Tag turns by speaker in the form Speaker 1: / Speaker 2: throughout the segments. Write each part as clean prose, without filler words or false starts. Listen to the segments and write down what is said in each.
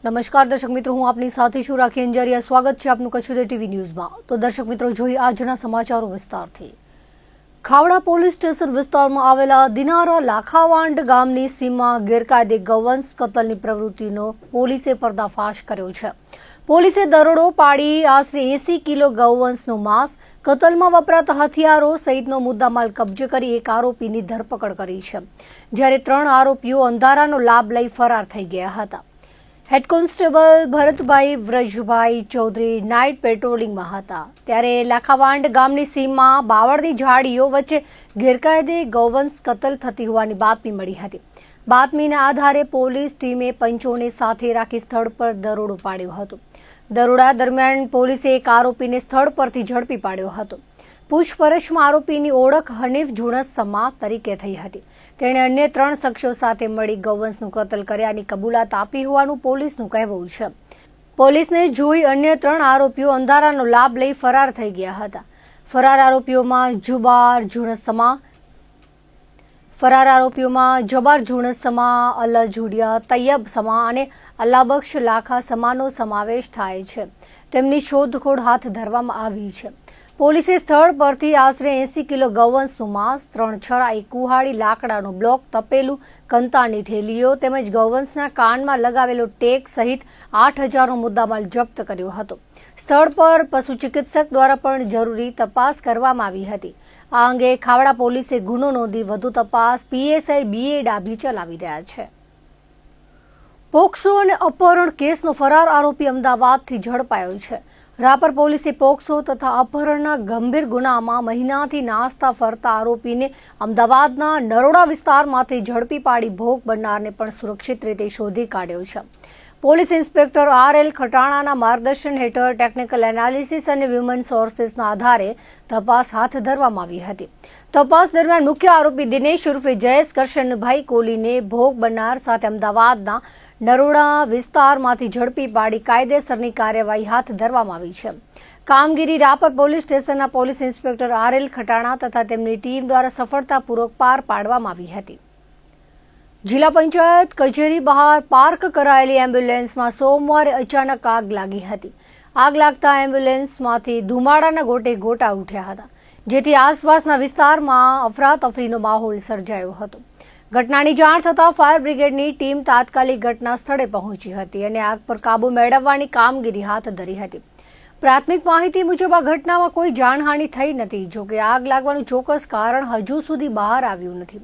Speaker 1: નમસ્કાર દર્શક મિત્રો, હું આપની સાથે છું રાખી અંજારિયા। સ્વાગત છે આપનું કચ્છ ઉદય ટીવી ન્યૂઝમાં। તો દર્શક મિત્રો, જોઈએ આજના સમાચારો વિસ્તારથી। ખાવડા પોલીસ સ્ટેશન વિસ્તારમાં આવેલા દિનારા લાખાવાંડ ગામની સીમમાં ગેરકાયદે ગૌવંશ કતલની પ્રવૃત્તિનો પોલીસે પર્દાફાશ કર્યો છે। પોલીસે દરોડો પાડી આશરે 80 કિલો ગૌવંશનું માંસ, કતલમાં વપરાતા હથિયારો સહિતનો મુદ્દામાલ કબજે કરી એક આરોપીની ધરપકડ કરી છે, જ્યારે 3 આરોપીઓ અંધારાનો લાભ લઈ ફરાર થઈ ગયા હતા। Head constable Bharatbhai Vrajbhai Chaudhary night પેટ્રોલિંગમાં હતા, ત્યારે લાખાવાંડ ગામની સીમમાં બાવળની ઝાડીઓ વચ્ચે ગેરકાયદે ગૌવંશ કતલ થતી હોવાની બાતમી મળી હતી। બાતમીના આધારે પોલીસ ટીમે પંચોને સાથે રાખી સ્થળ પર દરોડો પાડ્યો હતો। દરોડા દરમિયાન પોલીસે એક આરોપીને સ્થળ પરથી ઝડપી પાડ્યો હતો। પૂછપરછમાં આરોપીની ઓળખ હનીફ જુણસમા તરીકે થઈ હતી। તેણે અન્ય 3 શખ્સો સાથે મળી ગૌવંશનું કતલ કર્યાની કબૂલાત આપી હોવાનું પોલીસનું કહેવું છે। પોલીસને જોઈ અન્ય 3 આરોપીઓ અંધારાનો લાભ લઈ ફરાર થઈ ગયા હતા। ફરાર આરોપીઓમાં જબાર જુણસમા, અલ્લા જુડિયા, તૈયબ સમા અને અલ્લાબક્ષ લાખા સમાનો સમાવેશ થાય છે। તેમની શોધખોળ હાથ ધરવામાં આવી છે। પોલીસે સ્થળ પરથી આશરે 80 કિલો ગૌવંશનું માંસ, 3 છરા, એક કુહાડી, લાકડાનો બ્લોક, તપેલું, કંતાની થેલીઓ તેમજ ગૌવંશના કાનમાં લગાવેલો ટેગ સહિત 8000નો મુદ્દામાલ જપ્ત કર્યો હતો। સ્થળ પર પશુ ચિકિત્સક દ્વારા પણ જરૂરી તપાસ કરવામાં આવી હતી। આ અંગે ખાવડા પોલીસે ગુનો નોંધી વધુ તપાસ પીએસઆઈ BA ડાભી ચલાવી રહ્યા છે। પોક્સો અને અપહરણ કેસનો ફરાર આરોપી અમદાવાદથી ઝડપાયો છે। રાપર પોલીસે પોક્સો તથા અપહરણના ગંભીર ગુનામાં મહિનાથી નાસ્તા ફરતા આરોપીને અમદાવાદના નરોડા વિસ્તારમાંથી ઝડપી પાડી ભોગ બનનારને પણ સુરક્ષિત રીતે શોધી કાઢ્યો છે। પોલીસ ઇન્સ્પેક્ટર RL ખટાણાના માર્ગદર્શન હેઠળ ટેકનિકલ એનાલિસિસ અને હ્યુમન સોર્સિસના આધારે તપાસ હાથ ધરવામાં આવી હતી। તપાસ દરમિયાન મુખ્ય આરોપી દિનેશ ઉર્ફે જયેશ કરશનભાઈ કોલીને ભોગ બનનાર સાથે અમદાવાદના નરોડા વિસ્તારમાંથી ઝડપી પાડી કાયદેસરની કાર્યવાહી હાથ ધરવામાં આવી છે। કામગીરી રાપર પોલીસ સ્ટેશનના પોલીસ ઇન્સ્પેક્ટર RL ખટાણા તથા તેમની ટીમ દ્વારા સફળતાપૂર્વક પાર પાડવામાં આવી હતી। જિલ્લા પંચાયત કચેરી બહાર પાર્ક કરાયેલી એમ્બ્યુલન્સમાં સોમવારે અચાનક આગ લાગી હતી। આગ લાગતા એમ્બ્યુલન્સમાંથી ધુમાડાના ગોટા ઉઠ્યા હતા, જેથી આસપાસના વિસ્તારમાં અફરાતફરીનો માહોલ સર્જાયો હતો। ઘટનાની જાણ થતાં ફાયર બ્રિગેડની ટીમ તાત્કાલિક ઘટના સ્થળે પહોંચી હતી અને આગ પર કાબુ મેળવવાની કામગીરી હાથ ધરી હતી। પ્રાથમિક માહિતી મુજબ આ ઘટનામાં કોઈ જાનહાનિ થઈ નથી, જોકે આગ લાગવાનું ચોક્કસ કારણ હજુ સુધી બહાર આવ્યું નથી।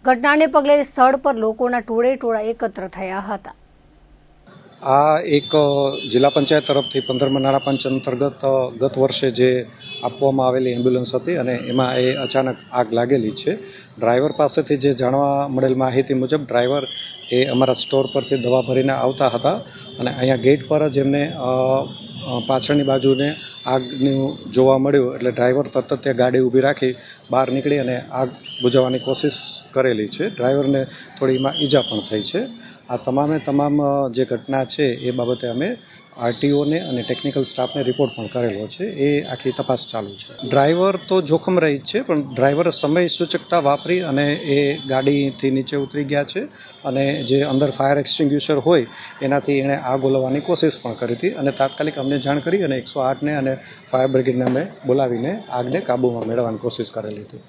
Speaker 1: ઘટનાને પગલે સ્થળ પર લોકોના ટોળે એકત્ર થયા હતા।
Speaker 2: આ એક જિલ્લા પંચાયત તરફથી 15મા નાણાં પંચ અંતર્ગત ગત વર્ષે જે આપવામાં આવેલી એમ્બ્યુલન્સ હતી અને એમાં અચાનક આગ લાગેલી છે। ડ્રાઈવર પાસેથી જે જાણવા મળેલ માહિતી મુજબ ડ્રાઈવર અમારા સ્ટોર પરથી દવા ભરીને આવતા હતા અને અહીંયા ગેટ પર જ એમને પાછળની બાજુને આગનું જોવા મળ્યું, એટલે ડ્રાઈવર તરત ત્યાં ગાડી ઊભી રાખી બહાર નીકળી અને આગ બુઝાવવાની કોશિશ કરેલી છે। ડ્રાઈવરને થોડીમાં ઈજા પણ થઈ છે। આ તમામ જે ઘટના છે એ બાબતે અમે RTOને અને ટેકનિકલ સ્ટાફને રિપોર્ટ પણ કરેલો છે। એ આખી તપાસ ચાલુ છે। ડ્રાઈવર તો જોખમ રહિત છે, પણ ડ્રાઈવરે સમય સૂચકતા વાપરી અને એ ગાડીથી નીચે ઉતરી ગયા છે અને જે અંદર ફાયર એક્સટિંગ્યુશર હોય એનાથી એણે આગ ઓલવવાની કોશિશ પણ કરી હતી અને તાત્કાલિક અમને જાણ કરી અને 108ને અને ફાયર બ્રિગેડને અમે બોલાવીને આગને કાબૂમાં મેળવવાની કોશિશ કરેલી હતી।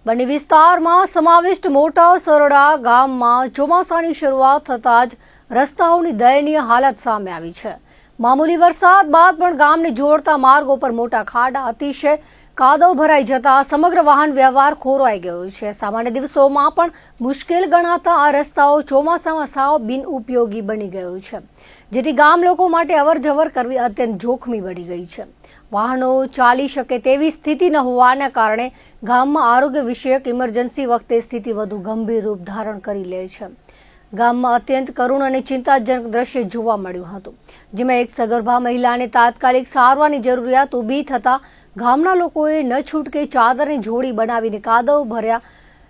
Speaker 1: બન્ની વિસ્તારમાં સમાવિષ્ટ મોટા સરોડા ગામમાં ચોમાસાની શરૂઆત થતાં જ રસ્તાઓની દયનીય હાલત સામે આવી છે। મામૂલી વરસાદ બાદ પણ ગામને જોડતા માર્ગો પર મોટા ખાડા, અતિશય કાદવ ભરાઈ જતા સમગ્ર વાહન વ્યવહાર ખોરવાઈ ગયો છે। સામાન્ય દિવસોમાં પણ મુશ્કેલ ગણાતા આ રસ્તાઓ ચોમાસામાં સાવ બિનઉપયોગી બની ગયો છે, જેથી ગામ લોકો માટે અવરજવર કરવી અત્યંત જોખમી બની ગઈ છે। વાહનો ચાલી શકે તેવી સ્થિતિ ન હોવાના કારણે ગામમાં આરોગ્ય વિષયક ઇમરજન્સી વખતે સ્થિતિ વધુ ગંભીર રૂપ ધારણ કરી લે છે। ગામમાં અત્યંત કરુણ અને ચિંતાજનક દ્રશ્ય જોવા મળ્યું હતું, જેમાં એક સગર્ભા મહિલાને તાત્કાલિક સારવારની જરૂરિયાત ઊભી થતા ગામના લોકોએ ન છૂટકે ચાદરની જોડી બનાવીને કાદવ ભર્યા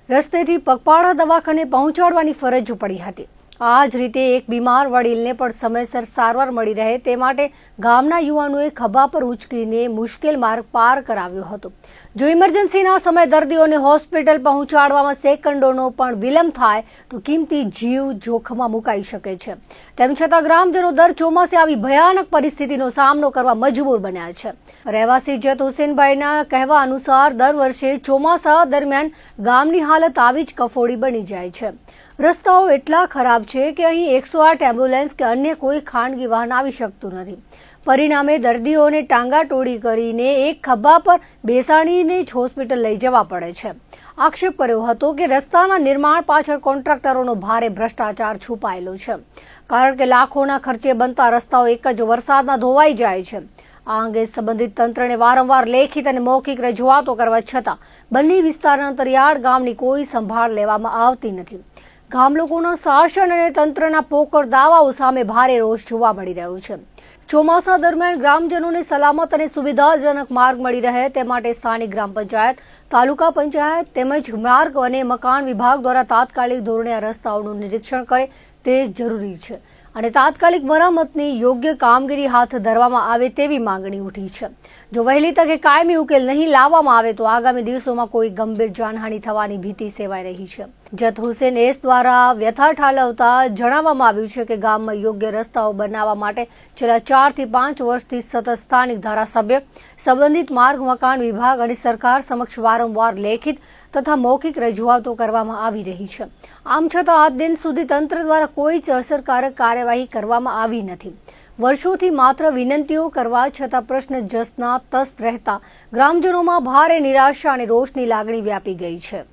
Speaker 1: રસ્તેથી પગપાળા દવાખાને પહોંચાડવાની ફરજ પડી હતી। આ જ રીતે એક બીમાર વડીલને પણ સમયસર સારવાર મળી રહે તે માટે ગામના યુવાનોએ ખભા પર ઉંચકીને મુશ્કેલ માર્ગ પાર કરાવ્યો હતો. જો ઇમરજન્સીના સમયે દર્દીઓને હોસ્પિટલ પહોંચાડવામાં સેકન્ડોનો પણ વિલંબ થાય તો કિંમતી જીવ જોખમમાં મુકાઈ શકે છે. તેમ છતાં ગ્રામજનો દર ચોમાસે આવી ભયાનક પરિસ્થિતિનો સામનો કરવા મજબૂર બન્યા છે. રહેવાસી જત હુસેનભાઈના કહેવા અનુસાર દર વર્ષે ચોમાસા દરમિયાન ગામની હાલત આવી જ કફોડી બની જાય છે. રસ્તાઓ એટલા ખરાબ છે કે અહીં 108 એમ્બ્યુલન્સ કે અન્ય કોઈ ખાનગી વાહન આવી શકતું નથી. પરિણામે દર્દીઓને ટાંગાટોળી કરીને એક ખભા પર બેસાડીને જ હોસ્પિટલ લઈ જવા પડે છે. આક્ષેપ કર્યો હતો કે રસ્તાના નિર્માણ પાછળ કોન્ટ્રાક્ટરોનો ભારે ભ્રષ્ટાચાર છુપાયેલો છે, કારણ કે લાખોના ખર્ચે બનતા રસ્તાઓ એક જ વરસાદમાં ધોવાઈ જાય છે. આ અંગે સંબંધિત તંત્રને વારંવાર લેખિત અને મૌખિક રજૂઆતો કરવા છતાં બંને વિસ્તારના અંતરિયાળ ગામની કોઈ સંભાળ લેવામાં આવતી નથી. ગામ લોકોના શાસન અને તંત્રના પોકળ દાવાઓ સામે ભારે રોષ જોવા મળી રહ્યો છે. ચોમાસા દરમિયાન ગ્રામજનોને સલામત અને સુવિધાજનક માર્ગ મળી રહે તે માટે સ્થાનિક ગ્રામ પંચાયત, તાલુકા પંચાયત તેમજ માર્ગ અને મકાન વિભાગ દ્વારા તાત્કાલિક ધોરણે આ રસ્તાઓનું નિરીક્ષણ કરે તે જરૂરી છે અને તાત્કાલિક મરામતની યોગ્ય કામગીરી હાથ ધરવામાં આવે તેવી માંગણી ઉઠી છે. જો વહેલી તકે કાયમી ઉકેલ નહીં લાવવામાં આવે તો આગામી દિવસોમાં કોઈ ગંભીર જાનહાનિ થવાની ભીતિ સેવાઈ રહી છે. જત હુસેન એસ દ્વારા વ્યથા ઠાલવતા જણાવવામાં આવ્યું છે કે ગામમાં યોગ્ય રસ્તાઓ બનાવવા માટે છેલ્લા 4 થી 5 વર્ષથી સતત સ્થાનિક ધારાસભ્ય, સંબંધિત માર્ગ મકાન વિભાગ અને સરકાર સમક્ષ વારંવાર લેખિત તથા મૌખિક રજૂઆતો કરવામાં આવી રહી છે. આમ છતાં આજ દિન સુધી તંત્ર દ્વારા કોઈ જ અસરકારક કાર્યવાહી કરવામાં આવી નથી. વર્ષોથી માત્ર વિનંતીઓ કરવા છતાં પ્રશ્ન જસના તસ રહેતા ગ્રામજનોમાં ભારે નિરાશા અને રોષની લાગણી વ્યાપી ગઈ છે.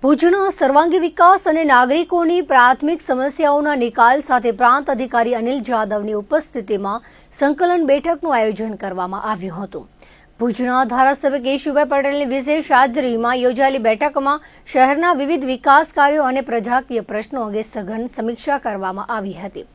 Speaker 1: ભુજના સર્વાંગી વિકાસ અને નાગરિકોની પ્રાથમિક સમસ્યાઓના નિકાલ સાથે પ્રાંત અધિકારી અનિલ જાદવની ઉપસ્થિતિમાં સંકલન બેઠકનું આયોજન કરવામાં આવ્યું હતું. ભુજના ધારાસભ્ય કેશુભાઈ પટેલની વિશેષ હાજરીમાં યોજાયેલી બેઠકમાં શહેરના વિવિધ વિકાસ કાર્યો અને પ્રજાકીય પ્રશ્નો અંગે સઘન સમીક્ષા કરવામાં આવી હતી.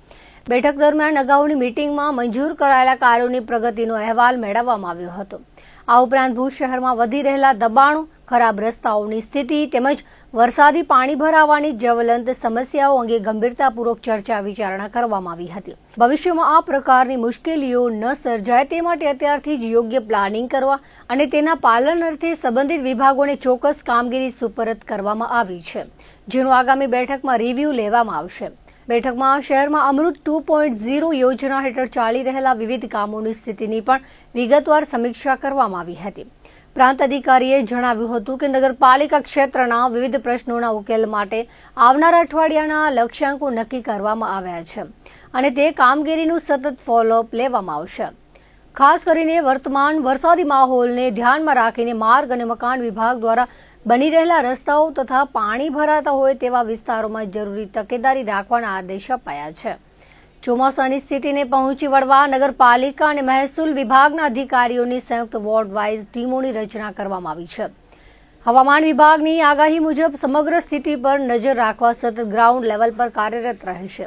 Speaker 1: બેઠક દરમિયાન અગાઉની મીટિંગમાં મંજૂર કરાયેલા કાર્યોની પ્રગતિનો અહેવાલ મેળવવામાં આવ્યો હતો. આ ઉપરાંત ભુજ શહેરમાં વધી રહેલા દબાણો, ખરાબ રસ્તાઓની સ્થિતિ તેમજ વરસાદી પાણી ભરાવાની જ્વલંત સમસ્યાઓ અંગે ગંભીરતાપૂર્વક ચર્ચા વિચારણા કરવામાં આવી હતી. ભવિષ્યમાં આ પ્રકારની મુશ્કેલીઓ ન સર્જાય તે માટે અત્યારથી જ યોગ્ય પ્લાનિંગ કરવા અને તેના પાલન અર્થે સંબંધિત વિભાગોને ચોક્કસ કામગીરી સુપરત કરવામાં આવી છે, જેનું આગામી બેઠકમાં રિવ્યૂ લેવામાં આવશે. બેઠકમાં શહેરમાં અમૃત 2.0 યોજના હેઠળ ચાલી રહેલા વિવિધ કામોની સ્થિતિની પણ વિગતવાર સમીક્ષા કરવામાં આવી હતી. પ્રાંત અધિકારીએ જણાવ્યું હતું કે નગરપાલિકા ક્ષેત્રના વિવિધ પ્રશ્નોના ઉકેલ માટે આવનારા અઠવાડિયાના લક્ષ્યાંકો નક્કી કરવામાં આવ્યા છે અને તે કામગીરીનું સતત ફોલોઅપ લેવામાં આવશે. ખાસ કરીને વર્તમાન વરસાદી માહોલને ધ્યાનમાં રાખીને માર્ગ અને મકાન વિભાગ દ્વારા બની રહેલા રસ્તાઓ તથા પાણી ભરાતા હોય તેવા વિસ્તારોમાં જરૂરી તકેદારી રાખવાના આદેશ અપાયા છે. ચોમાસાની સ્થિતિને પહોંચી વળવા નગરપાલિકા અને મહેસૂલ વિભાગના અધિકારીઓની સંયુક્ત વોર્ડ વાઇઝ ટીમોની રચના કરવામાં આવી છે. હવામાન વિભાગની આગાહી મુજબ સમગ્ર સ્થિતિ પર નજર રાખવા સતત ગ્રાઉન્ડ લેવલ પર કાર્યરત રહેશે.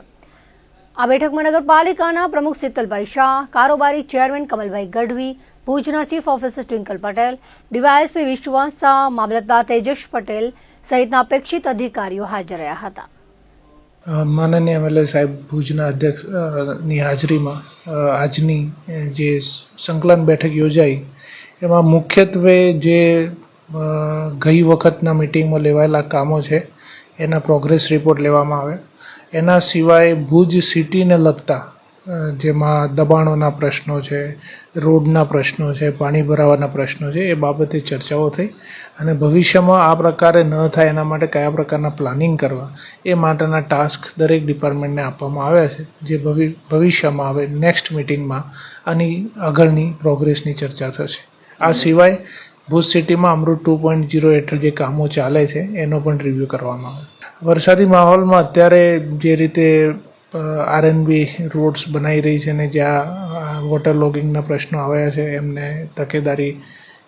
Speaker 1: આ બેઠકમાં નગરપાલિકાના પ્રમુખ શીતલભાઈ શાહ, કારોબારી ચેરમેન કમલભાઈ ગઢવી, ભુજના chief officer twinkle Patel, DYSP વિશ્વાસ શાહ, મામલતદાર તેજસ પટેલ સહિતના અપેક્ષિત અધિકારીઓ હાજર રહ્યા હતા.
Speaker 3: માનનીય એમએલએ સાહેબ ભુજના અધ્યક્ષની હાજરીમાં આજની જે સંકલન બેઠક યોજાઈ એમાં મુખ્યત્વે જે ગઈ વખતના મિટિંગમાં લેવાયેલા કામો છે એના પ્રોગ્રેસ રિપોર્ટ લેવામાં આવે. એના સિવાય ભુજ સિટીને લગતા જેમાં દબાણોના પ્રશ્નો છે, રોડના પ્રશ્નો છે, પાણી ભરાવાના પ્રશ્નો છે, એ બાબતે ચર્ચાઓ થઈ અને ભવિષ્યમાં આ પ્રકારે ન થાય એના માટે કયા પ્રકારના પ્લાનિંગ કરવા એ માટેના ટાસ્ક દરેક ડિપાર્ટમેન્ટને આપવામાં આવ્યા છે, જે ભવિષ્યમાં આવે નેક્સ્ટ મિટિંગમાં આની આગળની પ્રોગ્રેસની ચર્ચા થશે. આ સિવાય ભુજ સિટીમાં અમૃત 2.0 હેઠળ જે કામો ચાલે છે એનો પણ રિવ્યૂ કરવામાં આવે. વરસાદી માહોલમાં અત્યારે જે રીતે આરએનબી રોડ્સ બનાવી રહી છે અને જ્યાં વોટર લોગિંગના પ્રશ્નો આવ્યા છે એમને તકેદારી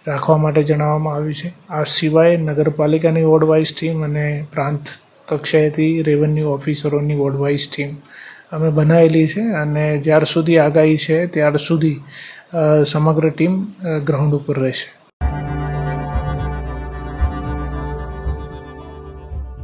Speaker 3: રાખવા માટે જણાવવામાં આવ્યું છે. આ સિવાય નગરપાલિકાની વોર્ડ વાઇઝ ટીમ અને પ્રાંત કક્ષાએથી રેવન્યુ ઓફિસરોની વોર્ડ વાઇઝ ટીમ અમે બનાવેલી છે અને જ્યાર સુધી આગાહી છે ત્યાર સુધી સમગ્ર ટીમ ગ્રાઉન્ડ ઉપર રહેશે.